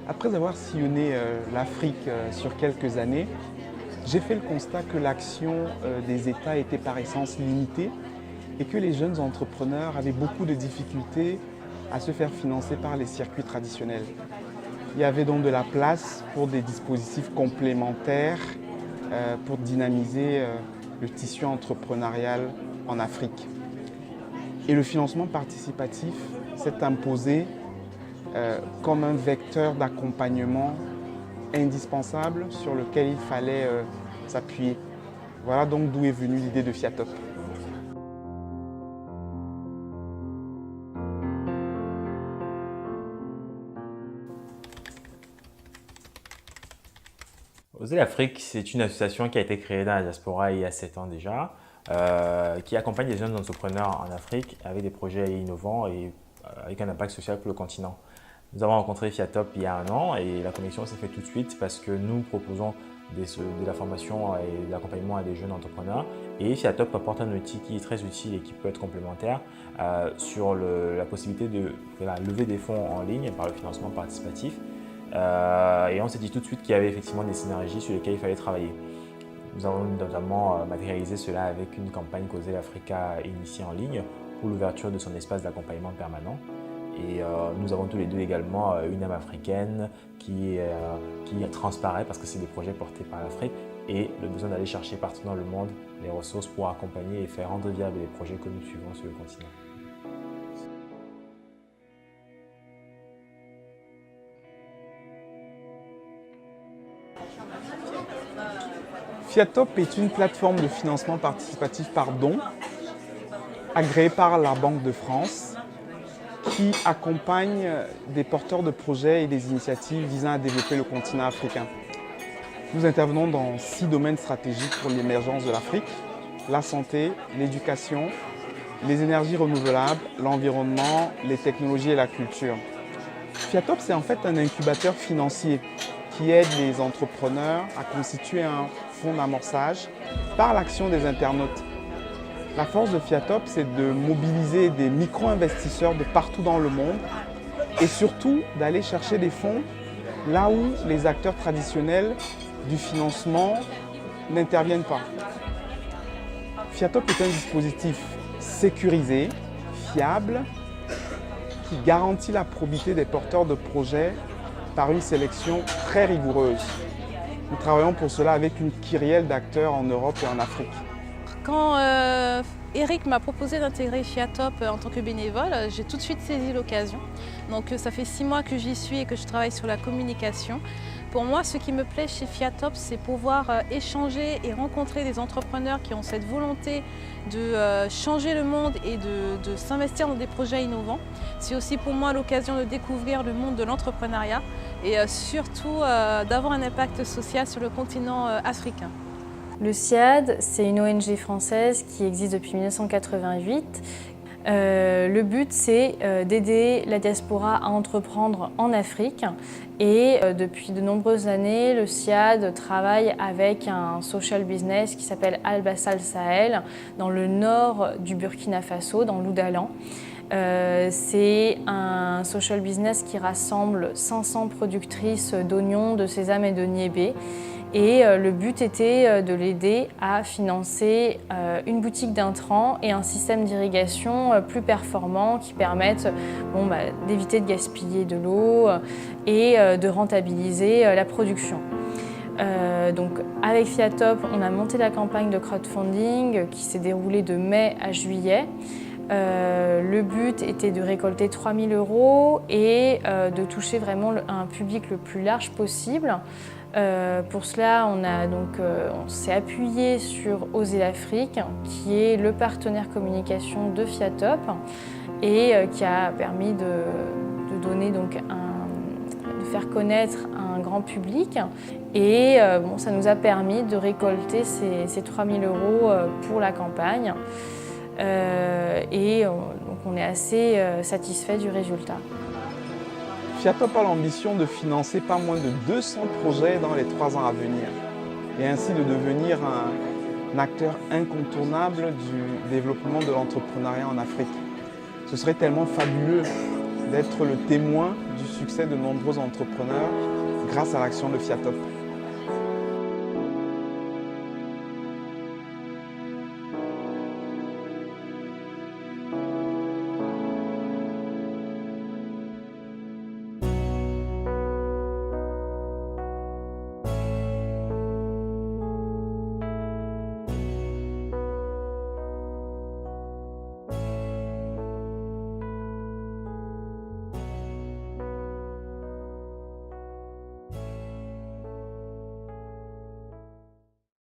Après avoir sillonné l'Afrique sur quelques années, j'ai fait le constat que l'action des États était par essence limitée et que les jeunes entrepreneurs avaient beaucoup de difficultés à se faire financer par les circuits traditionnels. Il y avait donc de la place pour des dispositifs complémentaires pour dynamiser le tissu entrepreneurial en Afrique. Et le financement participatif s'est imposé comme un vecteur d'accompagnement indispensable sur lequel il fallait s'appuyer. Voilà donc d'où est venue l'idée de Fiatop. Oser l'Afrique, c'est une association qui a été créée dans la diaspora il y a 7 ans déjà, qui accompagne les jeunes entrepreneurs en Afrique avec des projets innovants et avec un impact social pour le continent. Nous avons rencontré Fiatop il y a 1 an et la connexion s'est faite tout de suite parce que nous proposons de la formation et de l'accompagnement à des jeunes entrepreneurs et Fiatop apporte un outil qui est très utile et qui peut être complémentaire sur la possibilité de lever des fonds en ligne par le financement participatif. Et on s'est dit tout de suite qu'il y avait effectivement des synergies sur lesquelles il fallait travailler. Nous avons notamment matérialisé cela avec une campagne qu'Oser l'Africa initiée en ligne pour l'ouverture de son espace d'accompagnement permanent. Et nous avons tous les deux également une âme africaine qui transparaît parce que c'est des projets portés par l'Afrique et le besoin d'aller chercher partout dans le monde les ressources pour accompagner et faire rendre viables les projets que nous suivons sur le continent. Fiatop est une plateforme de financement participatif par don, agréée par la Banque de France, qui accompagne des porteurs de projets et des initiatives visant à développer le continent africain. Nous intervenons dans 6 domaines stratégiques pour l'émergence de l'Afrique: la santé, l'éducation, les énergies renouvelables, l'environnement, les technologies et la culture. Fiatop, c'est en fait un incubateur financier qui aide les entrepreneurs à constituer un fonds d'amorçage par l'action des internautes. La force de Fiatop, c'est de mobiliser des micro-investisseurs de partout dans le monde et surtout d'aller chercher des fonds là où les acteurs traditionnels du financement n'interviennent pas. Fiatop est un dispositif sécurisé, fiable, qui garantit la probité des porteurs de projets par une sélection très rigoureuse. Nous travaillons pour cela avec une kyrielle d'acteurs en Europe et en Afrique. Quand Eric m'a proposé d'intégrer Fiatop en tant que bénévole, j'ai tout de suite saisi l'occasion. Donc ça fait 6 mois que j'y suis et que je travaille sur la communication. Pour moi, ce qui me plaît chez Fiatop, c'est pouvoir échanger et rencontrer des entrepreneurs qui ont cette volonté de changer le monde et de s'investir dans des projets innovants. C'est aussi pour moi l'occasion de découvrir le monde de l'entrepreneuriat et surtout d'avoir un impact social sur le continent africain. Le SIAD, c'est une ONG française qui existe depuis 1988. Le but, c'est d'aider la diaspora à entreprendre en Afrique. Et depuis de nombreuses années, le SIAD travaille avec un social business qui s'appelle Al-Bassal Sahel, dans le nord du Burkina Faso, dans l'Oudalan. C'est un social business qui rassemble 500 productrices d'oignons, de sésame et de niébé. Et le but était de l'aider à financer une boutique d'intrants et un système d'irrigation plus performant qui permettent d'éviter de gaspiller de l'eau et de rentabiliser la production. Donc avec Fiatop, on a monté la campagne de crowdfunding qui s'est déroulée de mai à juillet. Le but était de récolter 3 000 € et de toucher vraiment un public le plus large possible. Pour cela, on s'est appuyé sur Oser l'Afrique, qui est le partenaire communication de Fiatop et qui a permis de donner de faire connaître un grand public. Et ça nous a permis de récolter ces 3 000 € pour la campagne. Donc on est assez satisfait du résultat. Fiatop a l'ambition de financer pas moins de 200 projets dans les 3 ans à venir et ainsi de devenir un acteur incontournable du développement de l'entrepreneuriat en Afrique. Ce serait tellement fabuleux d'être le témoin du succès de nombreux entrepreneurs grâce à l'action de FIATOP.